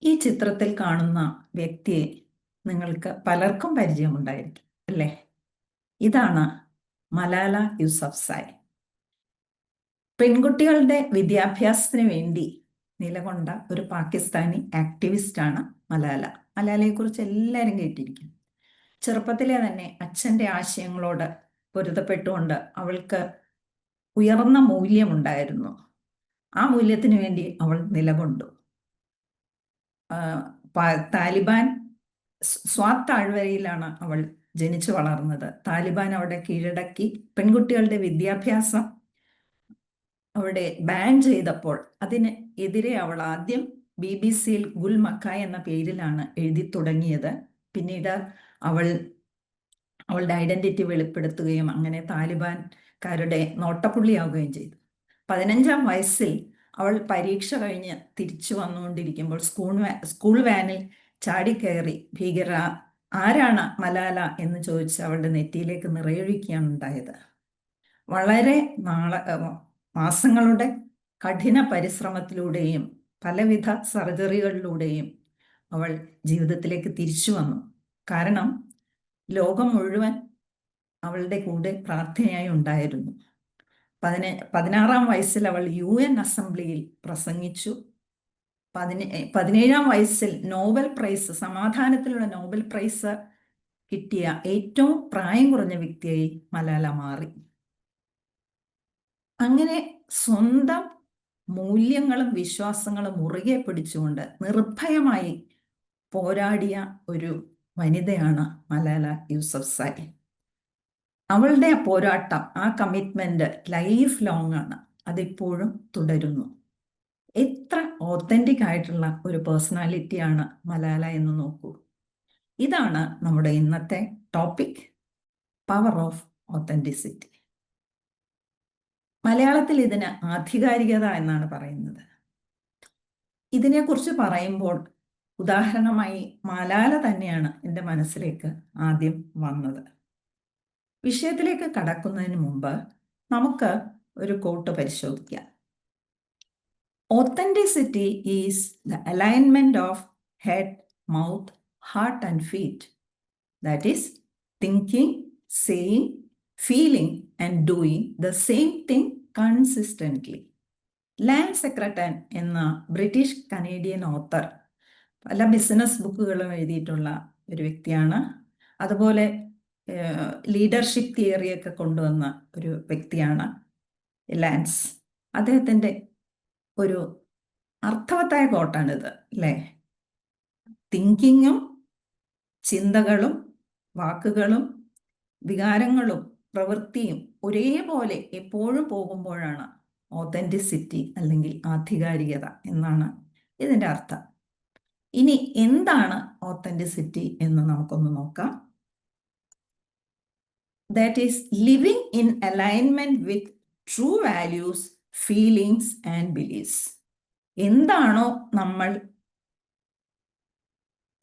ഈ ചിത്രത്തിൽ കാണുന്ന വ്യക്തിയെ നിങ്ങൾക്ക് പലർക്കും പരിചയമുണ്ടായിരിക്കും അല്ലേ? ഇതാണ് മലാല യൂസഫ്സായ്. പെൺകുട്ടികളുടെ വിദ്യാഭ്യാസത്തിന് വേണ്ടി നിലകൊണ്ട ഒരു പാകിസ്ഥാനി ആക്ടിവിസ്റ്റാണ് മലാല. മലാലയെക്കുറിച്ച് എല്ലാവരും കേട്ടിരിക്കും. ചെറുപ്പത്തിലെ തന്നെ അച്ഛൻ്റെ ആശയങ്ങളോട് പൊരുത്തപ്പെട്ടുകൊണ്ട് അവൾക്ക് ഉയർന്ന മൂല്യമുണ്ടായിരുന്നു. ആ മൂല്യത്തിന് വേണ്ടി അവൾ നിലകൊണ്ടു. താലിബാൻ സ്വാത് താഴ്വരയിലാണ് അവൾ ജനിച്ചു വളർന്നത്. താലിബാൻ അവിടെ കീഴടക്കി പെൺകുട്ടികളുടെ വിദ്യാഭ്യാസം അവിടെ ബാൻ ചെയ്തപ്പോൾ അതിന് എതിരെ അവൾ ആദ്യം BBC-യിൽ ഗുൽ മക്കായ് എന്ന പേരിലാണ് എഴുതി തുടങ്ങിയത്. പിന്നീട് അവളുടെ ഐഡന്റിറ്റി വെളിപ്പെടുത്തുകയും അങ്ങനെ താലിബാൻകാരുടെ നോട്ടപ്പുള്ളിയാവുകയും ചെയ്തു. 15-ാം വയസ്സിൽ അവൾ പരീക്ഷ കഴിഞ്ഞ് തിരിച്ചു വന്നുകൊണ്ടിരിക്കുമ്പോൾ സ്കൂൾ വാനിൽ ചാടിക്കയറി ഭീകര ആരാണ് മലാല എന്ന് ചോദിച്ച് അവളുടെ നെറ്റിയിലേക്ക് നിറയൊഴിക്കുകയാണ് ഉണ്ടായത്. വളരെ മാസങ്ങളുടെ കഠിന പരിശ്രമത്തിലൂടെയും പലവിധ സർജറികളിലൂടെയും അവൾ ജീവിതത്തിലേക്ക് തിരിച്ചു വന്നു. കാരണം ലോകം മുഴുവൻ അവളുടെ കൂടെ പ്രാർത്ഥനയായി ഉണ്ടായിരുന്നു. 16-ാം വയസ്സിൽ അവൾ UN അസംബ്ലിയിൽ പ്രസംഗിച്ചു. 17-ാം വയസ്സിൽ നോബൽ പ്രൈസ്, സമാധാനത്തിലുള്ള നോബൽ പ്രൈസ് കിട്ടിയ ഏറ്റവും പ്രായം കുറഞ്ഞ വ്യക്തിയായി മലാല മാറി. അങ്ങനെ സ്വന്തം മൂല്യങ്ങളും വിശ്വാസങ്ങളും മുറുകെ പിടിച്ചുകൊണ്ട് നിർഭയമായി പോരാടിയ ഒരു വനിതയാണ് മലാല യൂസഫ്സായ്. അവളുടെ പോരാട്ടം, ആ കമ്മിറ്റ്മെന്റ് ലൈഫ് ലോങ് ആണ്. അതിപ്പോഴും തുടരുന്നു. എത്ര ഓത്തന്റിക് ആയിട്ടുള്ള ഒരു പേഴ്സണാലിറ്റിയാണ് മലാല എന്ന് നോക്കൂ. ഇതാണ് നമ്മുടെ ഇന്നത്തെ ടോപ്പിക്, പവർ ഓഫ് ഓത്തന്റിസിറ്റി. മലയാളത്തിൽ ഇതിന് ആധികാരികത എന്നാണ് പറയുന്നത്. ഇതിനെക്കുറിച്ച് പറയുമ്പോൾ ഉദാഹരണമായി മലാല തന്നെയാണ് എൻ്റെ മനസ്സിലേക്ക് ആദ്യം വന്നത്. വിഷയത്തിലേക്ക് കടക്കുന്നതിന് മുമ്പ് നമുക്ക് ഒരു കോട്ട് പരിശോധിക്കാം. Authenticity is the alignment of head, mouth, heart and feet. That is, thinking, saying, feeling and doing the same thing consistently. Lance Secretan എന്ന ബ്രിട്ടീഷ് കനേഡിയൻ ഓത്തർ പല ബിസിനസ് ബുക്കുകളും എഴുതിയിട്ടുള്ള ഒരു വ്യക്തിയാണ്. അതുപോലെ ലീഡർഷിപ്പ് തിയറിയൊക്കെ കൊണ്ടുവന്ന ഒരു വ്യക്തിയാണ് ലാൻസ്. അദ്ദേഹത്തിൻ്റെ ഒരു അർത്ഥവത്തായ കോട്ടാണിത് അല്ലേ? തിങ്കിങ്ങും ചിന്തകളും വാക്കുകളും വികാരങ്ങളും പ്രവൃത്തിയും ഒരേപോലെ എപ്പോഴും പോകുമ്പോഴാണ് ഓതന്റിസിറ്റി അല്ലെങ്കിൽ ആധികാരികത എന്നാണ് ഇതിൻ്റെ അർത്ഥം. ഇനി എന്താണ് ഓതന്റിസിറ്റി എന്ന് നമുക്കൊന്ന് നോക്കാം. That is living in alignment with true values, feelings and beliefs. എന്താണോ നമ്മൾ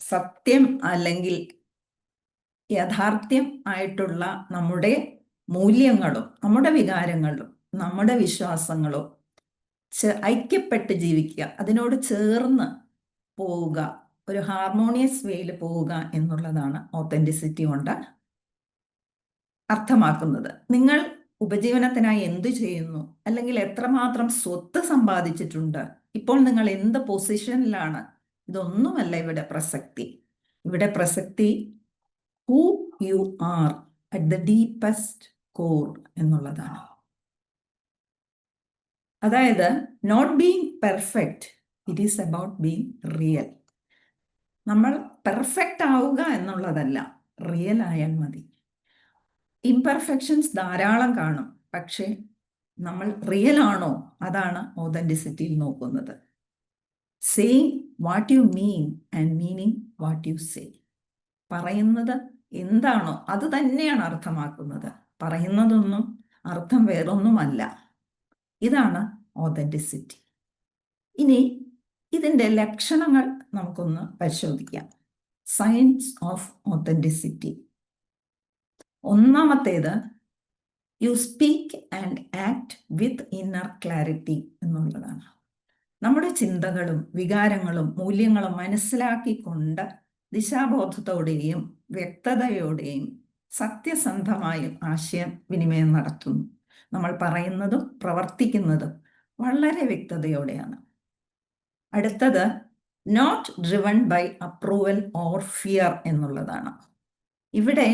സത്യം അല്ലെങ്കിൽ യാഥാർത്ഥ്യം ആയിട്ടുള്ള നമ്മുടെ മൂല്യങ്ങളും നമ്മുടെ വികാരങ്ങളും നമ്മുടെ വിശ്വാസങ്ങളും ഐക്യപ്പെട്ട് ജീവിക്കുക, അതിനോട് ചേർന്ന് പോവുക, ഒരു ഹാർമോണിയസ് വേയിൽ പോവുക എന്നുള്ളതാണ് ഓതന്റിസിറ്റി കൊണ്ട് അർത്ഥമാക്കുന്നത്. നിങ്ങൾ ഉപജീവനത്തിനായി എന്തു ചെയ്യുന്നു, അല്ലെങ്കിൽ എത്രമാത്രം സ്വത്ത് സമ്പാദിച്ചിട്ടുണ്ട്, ഇപ്പോൾ നിങ്ങൾ എന്ത് പൊസിഷനിലാണ്, ഇതൊന്നുമല്ല ഇവിടെ പ്രസക്തി. ഇവിടെ പ്രസക്തി who you are at the deepest core എന്നുള്ളതാണ്. അതായത് not being perfect, it is about being real. നമ്മൾ പെർഫെക്റ്റ് ആവുക എന്നുള്ളതല്ല, റിയൽ ആയാൽ മതി. ഇംപെർഫെക്ഷൻസ് ധാരാളം കാണും, പക്ഷേ നമ്മൾ റിയൽ ആണോ, അതാണ് ഓതന്റിസിറ്റിയിൽ നോക്കുന്നത്. Saying what you mean and meaning what you say. പറയുന്നത് എന്താണോ അത് തന്നെയാണ് അർത്ഥമാക്കുന്നത്, പറയുന്നതൊന്നും അർത്ഥം വേറൊന്നുമല്ല. ഇതാണ് ഓതന്റിസിറ്റി. ഇനി ഇതിൻ്റെ ലക്ഷണങ്ങൾ നമുക്കൊന്ന് പരിശോധിക്കാം. Science of authenticity. ഒന്നാമത്തേത്, you speak and act with inner clarity എന്നുള്ളതാണ്. നമ്മുടെ ചിന്തകളും വികാരങ്ങളും മൂല്യങ്ങളും മനസ്സിലാക്കിക്കൊണ്ട് ദിശാബോധത്തോടെയും വ്യക്തതയോടെയും സത്യസന്ധമായും ആശയവിനിമയം നടത്തുന്നു. നമ്മൾ പറയുന്നതും പ്രവർത്തിക്കുന്നതും വളരെ വ്യക്തതയോടെയാണ്. അടുത്തത് not driven by approval or fear എന്നുള്ളതാണ്. ഇവിടെ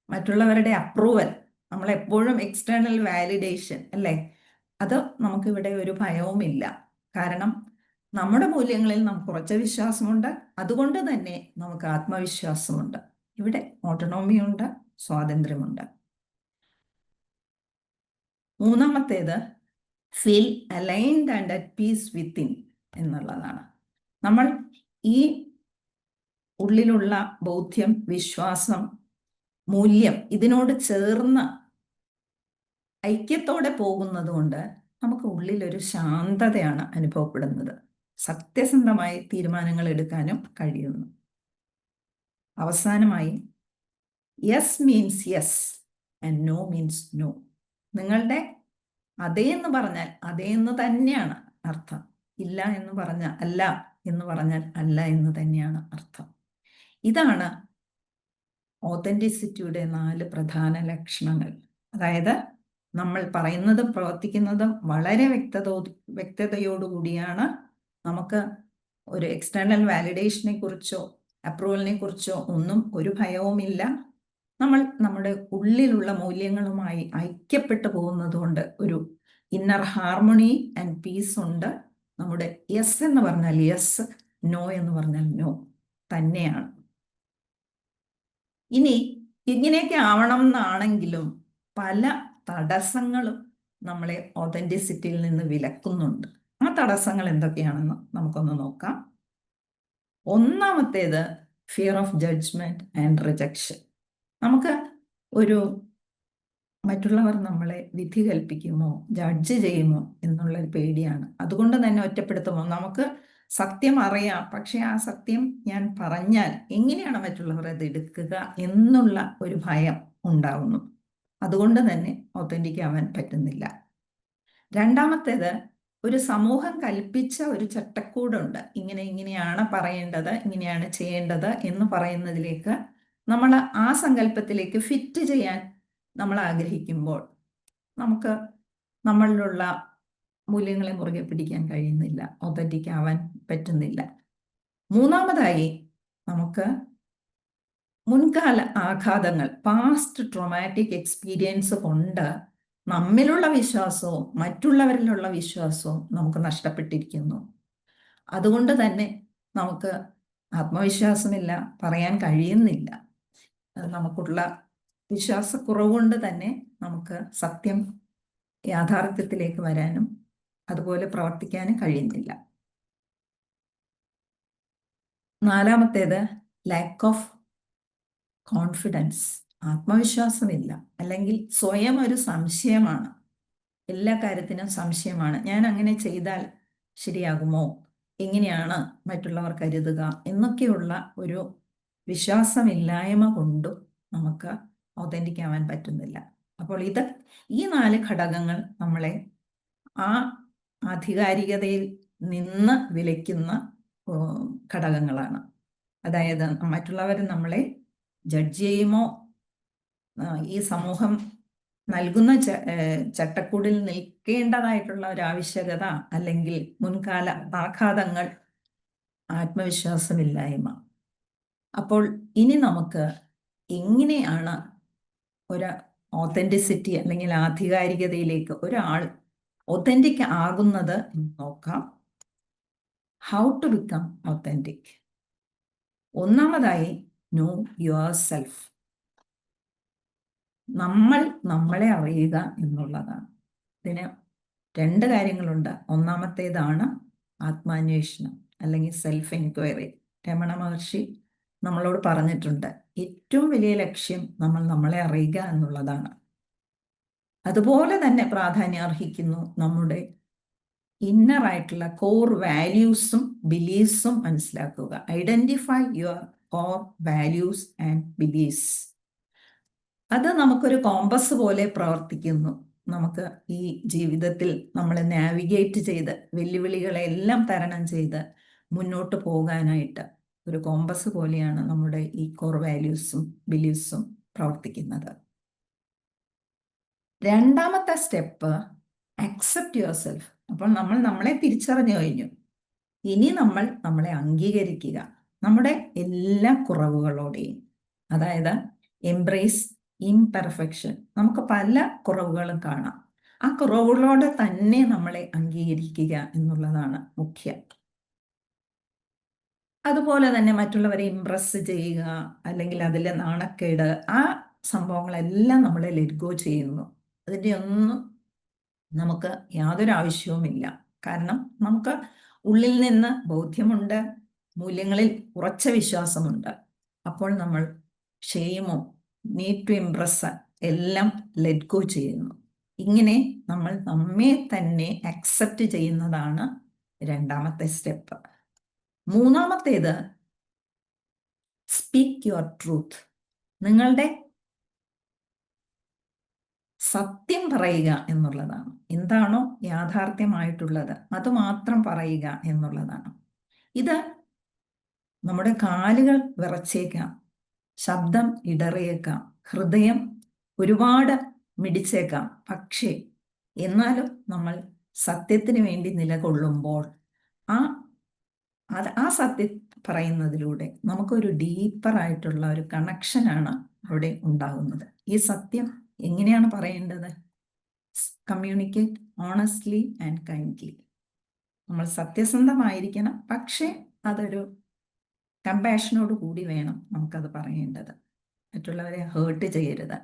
മറ്റുള്ളവരുടെ അപ്രൂവൽ, നമ്മളെപ്പോഴും എക്സ്റ്റേണൽ വാലിഡേഷൻ അല്ലേ, അത് നമുക്കിവിടെ ഒരു ഭയവുമില്ല. കാരണം നമ്മുടെ മൂല്യങ്ങളിൽ നമുക്ക് ഉറച്ച വിശ്വാസമുണ്ട്, അതുകൊണ്ട് തന്നെ നമുക്ക് ആത്മവിശ്വാസമുണ്ട്. ഇവിടെ ഓട്ടോണോമിയുണ്ട്, സ്വാതന്ത്ര്യമുണ്ട്. മൂന്നാമത്തേത് feel aligned and at peace within എന്നുള്ളതാണ്. നമ്മൾ ഈ ഉള്ളിലുള്ള ബോധ്യം, വിശ്വാസം, മൂല്യം ഇതിനോട് ചേർന്ന് ഐക്യത്തോടെ പോകുന്നത് കൊണ്ട് നമുക്ക് ഉള്ളിലൊരു ശാന്തതയാണ് അനുഭവപ്പെടുന്നത്. സത്യസന്ധമായി തീരുമാനങ്ങൾ എടുക്കാനും കഴിയുന്നു. അവസാനമായി yes means yes and no means no. നിങ്ങളുടെ അതേ എന്ന് പറഞ്ഞാൽ അതേ എന്ന് തന്നെയാണ് അർത്ഥം. ഇല്ല എന്ന് പറഞ്ഞാൽ അല്ല എന്ന് പറഞ്ഞാൽ അല്ല എന്ന് തന്നെയാണ് അർത്ഥം. ഇതാണ് ഓതന്റിസിറ്റിയുടെ 4 പ്രധാന ലക്ഷണങ്ങൾ. അതായത് നമ്മൾ പറയുന്നതും പ്രവർത്തിക്കുന്നതും വളരെ വ്യക്തതയോടുകൂടിയാണ്. നമുക്ക് ഒരു എക്സ്റ്റേണൽ വാലിഡേഷനെ കുറിച്ചോ അപ്രൂവലിനെ കുറിച്ചോ ഒന്നും ഒരു ഭയവുമില്ല. നമ്മൾ നമ്മുടെ ഉള്ളിലുള്ള മൂല്യങ്ങളുമായി ഐക്യപ്പെട്ടു പോകുന്നതുകൊണ്ട് ഒരു ഇന്നർ ഹാർമണി ആൻഡ് പീസ് ഉണ്ട്. നമ്മുടെ യെസ് എന്ന് പറഞ്ഞാൽ യെസ്, നോ എന്ന് പറഞ്ഞാൽ നോ തന്നെയാണ്. ഇനി ഇങ്ങനെയൊക്കെ ആവണം എന്നാണെങ്കിലും പല തടസ്സങ്ങളും നമ്മളെ ഓതന്റിസിറ്റിയിൽ നിന്ന് വിലക്കുന്നുണ്ട്. ആ തടസ്സങ്ങൾ എന്തൊക്കെയാണെന്ന് നമുക്കൊന്ന് നോക്കാം. ഒന്നാമത്തേത് fear of judgement and rejection. നമുക്ക് ഒരു മറ്റുള്ളവർ നമ്മളെ വിധി കൽപ്പിക്കുമോ, ജഡ്ജ് ചെയ്യുമോ എന്നുള്ളൊരു പേടിയാണ്. അതുകൊണ്ട് തന്നെ ഒറ്റപ്പെടുത്തുമോ. നമുക്ക് സത്യം അറിയാം, പക്ഷെ ആ സത്യം ഞാൻ പറഞ്ഞാൽ എങ്ങനെയാണ് മറ്റുള്ളവർ അത് എടുക്കുക എന്നുള്ള ഒരു ഭയം ഉണ്ടാവുന്നു. അതുകൊണ്ട് തന്നെ ഒതന്റിക് ആവാൻ പറ്റുന്നില്ല. രണ്ടാമത്തേത് ഒരു സമൂഹം കൽപ്പിച്ച ഒരു ചട്ടക്കൂടുണ്ട്. ഇങ്ങനെയാണ് പറയേണ്ടത്, ഇങ്ങനെയാണ് ചെയ്യേണ്ടത് എന്ന് പറയുന്നതിലേക്ക് നമ്മൾ ആ സങ്കല്പത്തിലേക്ക് ഫിറ്റ് ചെയ്യാൻ നമ്മൾ ആഗ്രഹിക്കുമ്പോൾ നമുക്ക് നമ്മളിലുള്ള മൂല്യങ്ങളെ മുറുകെ പിടിക്കാൻ കഴിയുന്നില്ല, ഒതന്റിക് ആവാൻ പറ്റുന്നില്ല. മൂന്നാമതായി നമുക്ക് മുൻകാല ആഘാതങ്ങൾ, പാസ്റ്റ് ട്രോമാറ്റിക് എക്സ്പീരിയൻസ് കൊണ്ട് നമ്മിലുള്ള വിശ്വാസവും മറ്റുള്ളവരിലുള്ള വിശ്വാസവും നമുക്ക് നഷ്ടപ്പെട്ടിരിക്കുന്നു. അതുകൊണ്ട് തന്നെ നമുക്ക് ആത്മവിശ്വാസമില്ല, പറയാൻ കഴിയുന്നില്ല. നമുക്കുള്ള വിശ്വാസക്കുറവ് കൊണ്ട് തന്നെ നമുക്ക് സത്യം യാഥാർത്ഥ്യത്തിലേക്ക് വരാനും അതുപോലെ പ്രവർത്തിക്കാനും കഴിയുന്നില്ല. നാലാമത്തേത് ലാക്ക് ഓഫ് കോൺഫിഡൻസ്. ആത്മവിശ്വാസമില്ല, അല്ലെങ്കിൽ സ്വയം ഒരു സംശയമാണ്. എല്ലാ കാര്യത്തിനും സംശയമാണ്. ഞാൻ അങ്ങനെ ചെയ്താൽ ശരിയാകുമോ, എങ്ങനെയാണ് മറ്റുള്ളവർ കരുതുക എന്നൊക്കെയുള്ള ഒരു വിശ്വാസമില്ലായ്മ കൊണ്ടും നമുക്ക് ഒതന്റിക് ആവാൻ പറ്റുന്നില്ല. അപ്പോൾ ഈ 4 ഘടകങ്ങൾ നമ്മളെ ആ ആധികാരികതയിൽ നിന്ന് വിലക്കുന്ന ഘടകങ്ങളാണ്. അതായത് മറ്റുള്ളവർ നമ്മളെ ജഡ്ജ് ചെയ്യുമോ, ഈ സമൂഹം നൽകുന്ന ചട്ടക്കൂടിൽ നിൽക്കേണ്ടതായിട്ടുള്ള ഒരു ആവശ്യകത, അല്ലെങ്കിൽ മുൻകാല ആഘാതങ്ങൾ, ആത്മവിശ്വാസമില്ലായ്മ. അപ്പോൾ ഇനി നമുക്ക് എങ്ങനെയാണ് ഒരു ഓതന്റിസിറ്റി അല്ലെങ്കിൽ ആധികാരികതയിലേക്ക് ഒരാൾ ഒതന്റിക് ആകുന്നത് എന്ന് നോക്കാം. How to become authentic. ഒന്നാമതായി നോ യുവർ സെൽഫ്. നമ്മൾ നമ്മളെ അറിയുക എന്നുള്ളതാണ്. ഇതിന് 2 കാര്യങ്ങളുണ്ട്. ഒന്നാമത്തേതാണ് ആത്മാന്വേഷണം അല്ലെങ്കിൽ സെൽഫ് എൻക്വയറി. രമണ മഹർഷി നമ്മളോട് പറഞ്ഞിട്ടുണ്ട്, ഏറ്റവും വലിയ ലക്ഷ്യം നമ്മൾ നമ്മളെ അറിയുക എന്നുള്ളതാണ്. അതുപോലെ തന്നെ പ്രാധാന്യം അർഹിക്കുന്നു നമ്മുടെ ഇന്നറായിട്ടുള്ള കോർ വാല്യൂസും ബിലീഫ്സും മനസ്സിലാക്കുക. Identify your core values and beliefs. അത് നമുക്കൊരു കോമ്പസ് പോലെ പ്രവർത്തിക്കുന്നു. നമുക്ക് ഈ ജീവിതത്തിൽ നമ്മൾ നാവിഗേറ്റ് ചെയ്ത് വെല്ലുവിളികളെല്ലാം തരണം ചെയ്ത് മുന്നോട്ട് പോകാനായിട്ട് ഒരു കോമ്പസ് പോലെയാണ് നമ്മുടെ ഈ കോർ വാല്യൂസും ബിലീഫ്സും പ്രവർത്തിക്കുന്നത്. രണ്ടാമത്തെ സ്റ്റെപ്പ് അക്സെപ്റ്റ് യുവർ സെൽഫ്. അപ്പോൾ നമ്മൾ നമ്മളെ തിരിച്ചറിഞ്ഞു കഴിഞ്ഞു. ഇനി നമ്മൾ നമ്മളെ അംഗീകരിക്കുക, നമ്മുടെ എല്ലാ കുറവുകളോടെയും. അതായത് എംബ്രേസ് ഇംപെർഫെക്ഷൻ. നമുക്ക് പല കുറവുകളും കാണാം. ആ കുറവുകളോടെ തന്നെ നമ്മളെ അംഗീകരിക്കുക എന്നുള്ളതാണ് മുഖ്യം. അതുപോലെ തന്നെ മറ്റുള്ളവരെ ഇംപ്രസ് ചെയ്യുക, അല്ലെങ്കിൽ അതിലെ നാണക്കേട്, ആ സംഭവങ്ങളെല്ലാം നമ്മളെ ലെറ്റ് ഗോ ചെയ്യുന്നു. അതിൻ്റെ ഒന്നും നമുക്ക് യാതൊരു ആവശ്യവുമില്ല. കാരണം നമുക്ക് ഉള്ളിൽ നിന്ന് ബോധ്യമുണ്ട്, മൂല്യങ്ങളിൽ ഉറച്ച വിശ്വാസമുണ്ട്. അപ്പോൾ നമ്മൾ ഷെയിമോ നീഡ് ടു ഇംപ്രസ് എല്ലാം ലെറ്റ് ഗോ ചെയ്യുന്നു. ഇങ്ങനെ നമ്മൾ നമ്മെ തന്നെ അക്സെപ്റ്റ് ചെയ്യുന്നതാണ് രണ്ടാമത്തെ സ്റ്റെപ്പ്. മൂന്നാമത്തേത് സ്പീക്ക് യുവർ ട്രൂത്ത്. നിങ്ങളുടെ സത്യം പറയുക എന്നുള്ളതാണ്. എന്താണോ യാഥാർത്ഥ്യമായിട്ടുള്ളത് അത് മാത്രം പറയുക എന്നുള്ളതാണ്. ഇത് നമ്മുടെ കാലുകൾ വിറച്ചേക്കാം, ശബ്ദം ഇടറിയേക്കാം, ഹൃദയം ഒരുപാട് മിടിച്ചേക്കാം. പക്ഷേ എന്നാലും നമ്മൾ സത്യത്തിന് വേണ്ടി നിലകൊള്ളുമ്പോൾ ആ സത്യം പറയുന്നതിലൂടെ നമുക്കൊരു ഡീപ്പറായിട്ടുള്ള ഒരു കണക്ഷനാണ് അവിടെ ഉണ്ടാകുന്നത്. ഈ സത്യം എങ്ങനെയാണ് പറയേണ്ടത്? Communicate honestly and kindly. നമ്മൾ സത്യസന്ധമായിരിക്കണം, പക്ഷേ അതൊരു കമ്പാഷനോട് കൂടി വേണം നമുക്കത് പറയേണ്ടത്. മറ്റുള്ളവരെ ഹേർട്ട് ചെയ്യരുത്.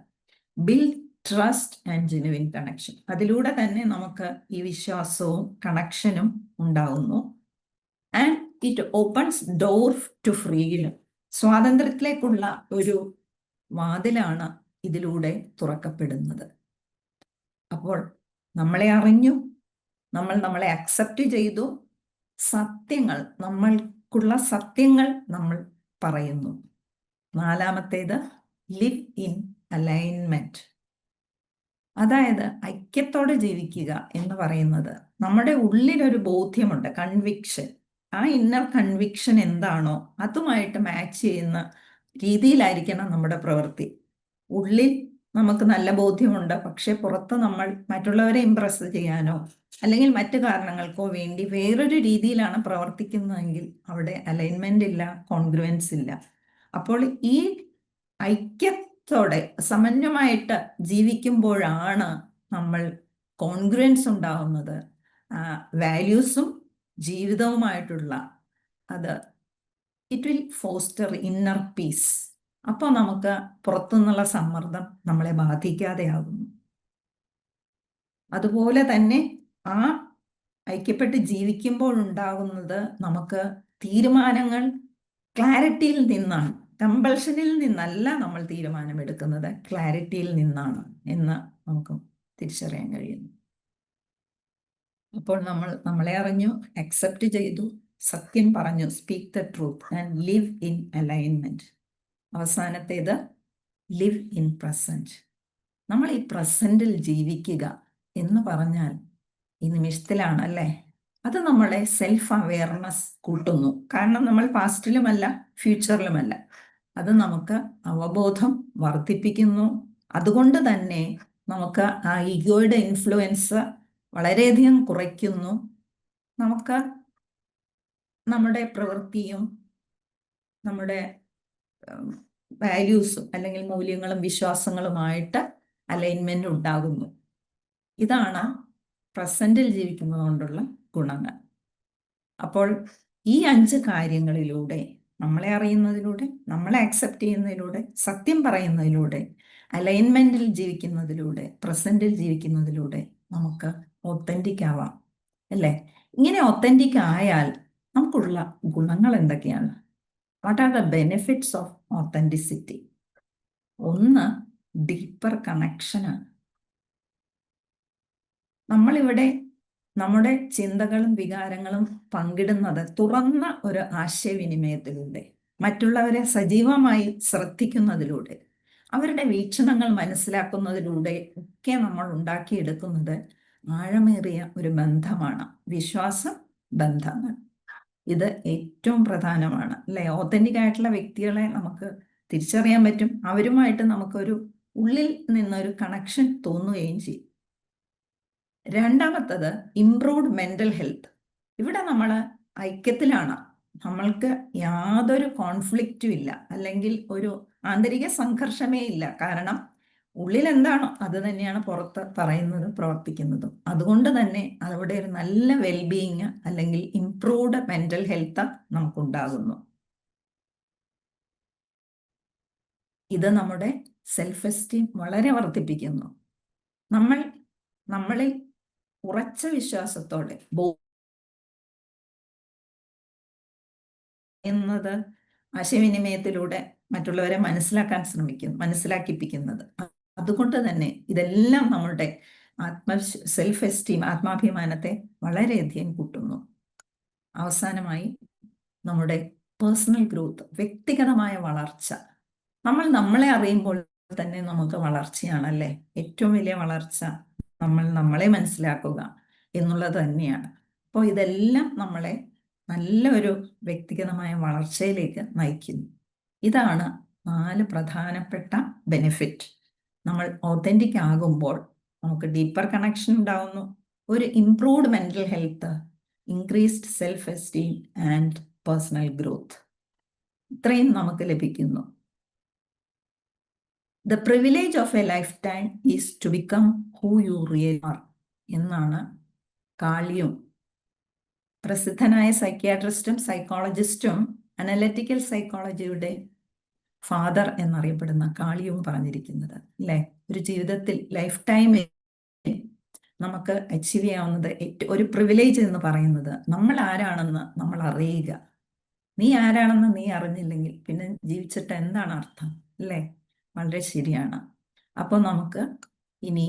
Build trust and genuine connection. അതിലൂടെ തന്നെ നമുക്ക് ഈ വിശ്വാസവും കണക്ഷനും ഉണ്ടാകുന്നു. And it opens door to freedom. സ്വാതന്ത്ര്യത്തിലേക്കുള്ള ഒരു വാതിലാണ് ഇതിലൂടെ തുറക്കപ്പെടുന്നത്. അപ്പോൾ നമ്മളെ അറിഞ്ഞു, നമ്മൾ നമ്മളെ അക്സെപ്റ്റ് ചെയ്തു, സത്യങ്ങൾ, നമ്മൾക്കുള്ള സത്യങ്ങൾ നമ്മൾ പറയുന്നു. നാലാമത്തേത് ലിവ് ഇൻ അലൈൻമെന്റ്. അതായത് ഐക്യത്തോടെ ജീവിക്കുക എന്ന് പറയുന്നത് നമ്മുടെ ഉള്ളിലൊരു ബോധ്യമുണ്ട്, കൺവിക്ഷൻ. ആ ഇന്നർ കൺവിക്ഷൻ എന്താണോ അതുമായിട്ട് മാച്ച് ചെയ്യുന്ന രീതിയിലായിരിക്കണം നമ്മുടെ പ്രവൃത്തി. ഉള്ളിൽ നമുക്ക് നല്ല ബോധ്യമുണ്ട്, പക്ഷെ പുറത്ത് നമ്മൾ മറ്റുള്ളവരെ ഇംപ്രസ് ചെയ്യാനോ അല്ലെങ്കിൽ മറ്റു കാരണങ്ങൾക്കോ വേണ്ടി വേറൊരു രീതിയിലാണ് പ്രവർത്തിക്കുന്നതെങ്കിൽ അവിടെ അലൈൻമെന്റ് ഇല്ല, കോൺഗ്രുവൻസ് ഇല്ല. അപ്പോൾ ഈ ഐക്യത്തോടെ സമന്വയമായിട്ട് ജീവിക്കുമ്പോഴാണ് നമ്മൾ കോൺഗ്രുവൻസ് ഉണ്ടാവുന്നത്. വാല്യൂസും ജീവിതവുമായിട്ടുള്ള അത് it will foster inner piece. അപ്പോൾ നമുക്ക് പുറത്തുനിന്നുള്ള സമ്മർദ്ദം നമ്മളെ ബാധിക്കാതെയാകുന്നു. അതുപോലെ തന്നെ ആ ഐക്യപ്പെട്ട് ജീവിക്കുമ്പോൾ ഉണ്ടാകുന്നത് നമുക്ക് തീരുമാനങ്ങൾ ക്ലാരിറ്റിയിൽ നിന്നാണ്, കമ്പൽഷനിൽ നിന്നല്ല നമ്മൾ തീരുമാനമെടുക്കുന്നത്, ക്ലാരിറ്റിയിൽ നിന്നാണ് എന്ന് നമുക്ക് തിരിച്ചറിയാൻ കഴിയുന്നു. അപ്പോൾ നമ്മൾ നമ്മളെ അറിഞ്ഞു, അക്സെപ്റ്റ് ചെയ്തു, സത്യം പറഞ്ഞു, speak the truth and live in alignment. അവസാനത്തേത് ലിവ് ഇൻ പ്രസന്റ്. നമ്മൾ ഈ പ്രസന്റിൽ ജീവിക്കുക എന്ന് പറഞ്ഞാൽ ഈ നിമിഷത്തിലാണ് അല്ലേ? അത് നമ്മളെ സെൽഫ് അവെയർനെസ് കൂട്ടുന്നു. കാരണം നമ്മൾ പാസ്റ്റിലുമല്ല ഫ്യൂച്ചറിലുമല്ല. അത് നമുക്ക് അവബോധം വർദ്ധിപ്പിക്കുന്നു. അതുകൊണ്ട് തന്നെ നമുക്ക് ആ ഈഗോയുടെ ഇൻഫ്ലുവൻസ് വളരെയധികം കുറയ്ക്കുന്നു. നമുക്ക് നമ്മുടെ പ്രവൃത്തിയും നമ്മുടെ വാല്യൂസും അല്ലെങ്കിൽ മൂല്യങ്ങളും വിശ്വാസങ്ങളുമായിട്ട് അലൈൻമെന്റ് ഉണ്ടാകുന്നു. ഇതാണ് പ്രസന്റിൽ ജീവിക്കുന്നത് കൊണ്ടുള്ള ഗുണങ്ങൾ. അപ്പോൾ ഈ 5 കാര്യങ്ങളിലൂടെ, നമ്മളെ അറിയുന്നതിലൂടെ, നമ്മളെ അക്സെപ്റ്റ് ചെയ്യുന്നതിലൂടെ, സത്യം പറയുന്നതിലൂടെ, അലൈൻമെന്റിൽ ജീവിക്കുന്നതിലൂടെ, പ്രസന്റിൽ ജീവിക്കുന്നതിലൂടെ നമുക്ക് ഒത്തന്റിക് ആവാം അല്ലേ? ഇങ്ങനെ ഒത്തന്റിക് ആയാൽ നമുക്കുള്ള ഗുണങ്ങൾ എന്തൊക്കെയാണ്? What are the benefits of authenticity? ഒന്ന്, ഡീപ്പർ കണക്ഷനാണ്. നമ്മളിവിടെ നമ്മുടെ ചിന്തകളും വികാരങ്ങളും പങ്കിടുന്നത് തുറന്ന ഒരു ആശയവിനിമയത്തിലൂടെ, മറ്റുള്ളവരെ സജീവമായി ശ്രദ്ധിക്കുന്നതിലൂടെ, അവരുടെ വീക്ഷണങ്ങൾ മനസ്സിലാക്കുന്നതിലൂടെ ഒക്കെ നമ്മൾ ഉണ്ടാക്കിയെടുക്കുന്നത് ആഴമേറിയ ഒരു ബന്ധമാണ്, വിശ്വാസം ബന്ധങ്ങൾ. ഇത് ഏറ്റവും പ്രധാനമാണ് അല്ലെ? ഓതന്റിക് ആയിട്ടുള്ള വ്യക്തികളെ നമുക്ക് തിരിച്ചറിയാൻ പറ്റും, അവരുമായിട്ട് നമുക്കൊരു ഉള്ളിൽ നിന്നൊരു കണക്ഷൻ തോന്നുകയും ചെയ്യും. രണ്ടാമത്തത് ഇംപ്രൂവ്ഡ് മെന്റൽ ഹെൽത്ത്. ഇവിടെ നമ്മൾ ഐക്യത്തിലാണ്, നമ്മൾക്ക് യാതൊരു കോൺഫ്ലിക്റ്റും ഇല്ല, അല്ലെങ്കിൽ ഒരു ആന്തരിക സംഘർഷമേ ഇല്ല. കാരണം ഉള്ളിൽ എന്താണോ അത് തന്നെയാണ് പുറത്ത് പറയുന്നതും പ്രവർത്തിക്കുന്നതും. അതുകൊണ്ട് തന്നെ അവിടെ ഒരു നല്ല വെൽബീയിങ് അല്ലെങ്കിൽ ഇംപ്രൂവ്ഡ് മെന്റൽ ഹെൽത്ത് നമുക്കുണ്ടാകുന്നു. ഇത് നമ്മുടെ സെൽഫ് എസ്റ്റീം വളരെ വർദ്ധിപ്പിക്കുന്നു. നമ്മളിൽ ഉറച്ച വിശ്വാസത്തോടെ എന്നത് ആശയവിനിമയത്തിലൂടെ മറ്റുള്ളവരെ മനസ്സിലാക്കിപ്പിക്കുന്നത്. അതുകൊണ്ട് തന്നെ ഇതെല്ലാം നമ്മളുടെ സെൽഫ് എസ്റ്റീം, ആത്മാഭിമാനത്തെ വളരെയധികം കൂട്ടുന്നു. അവസാനമായി നമ്മുടെ പേഴ്സണൽ ഗ്രോത്ത്, വ്യക്തിഗതമായ വളർച്ച. നമ്മൾ നമ്മളെ അറിയുമ്പോൾ തന്നെ നമുക്ക് വളർച്ചയാണല്ലേ? ഏറ്റവും വലിയ വളർച്ച നമ്മൾ നമ്മളെ മനസ്സിലാക്കുക എന്നുള്ളത് തന്നെയാണ്. അപ്പോൾ ഇതെല്ലാം നമ്മളെ നല്ലൊരു വ്യക്തിഗതമായ വളർച്ചയിലേക്ക് നയിക്കുന്നു. ഇതാണ് 4 പ്രധാനപ്പെട്ട ബെനിഫിറ്റ്. നമ്മൾ ഓതന്റിക് ആകുമ്പോൾ നമുക്ക് ഡീപ്പർ കണക്ഷൻ ഉണ്ടാവുന്നു, ഒരു improved mental health, increased self esteem and personal growth. ഇത്രയും നമുക്ക് ലഭിക്കുന്നു. The privilege of a lifetime is to become who you really are എന്നാണ് കാൾ യുങ്, പ്രസിദ്ധനായ സൈക്യാട്രിസ്റ്റും സൈക്കോളജിസ്റ്റും അനലറ്റിക്കൽ സൈക്കോളജിയുടെ ഫാദർ എന്നറിയപ്പെടുന്ന കാൾ യുങ് പറഞ്ഞിരിക്കുന്നത് അല്ലേ? ഒരു ജീവിതത്തിൽ ലൈഫ് ടൈമിൽ നമുക്ക് അച്ചീവ് ചെയ്യാവുന്നത് ഒരു പ്രിവിലേജ് എന്ന് പറയുന്നത് നമ്മൾ ആരാണെന്ന് നമ്മൾ അറിയുക. നീ ആരാണെന്ന് നീ അറിഞ്ഞില്ലെങ്കിൽ പിന്നെ ജീവിച്ചിട്ട് എന്താണ് അർത്ഥം അല്ലേ? വളരെ ശരിയാണ്. അപ്പോൾ നമുക്ക് ഇനി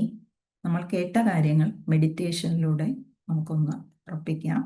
നമ്മൾ കേട്ട കാര്യങ്ങൾ മെഡിറ്റേഷനിലൂടെ നമുക്കൊന്ന് ഉറപ്പിക്കാം.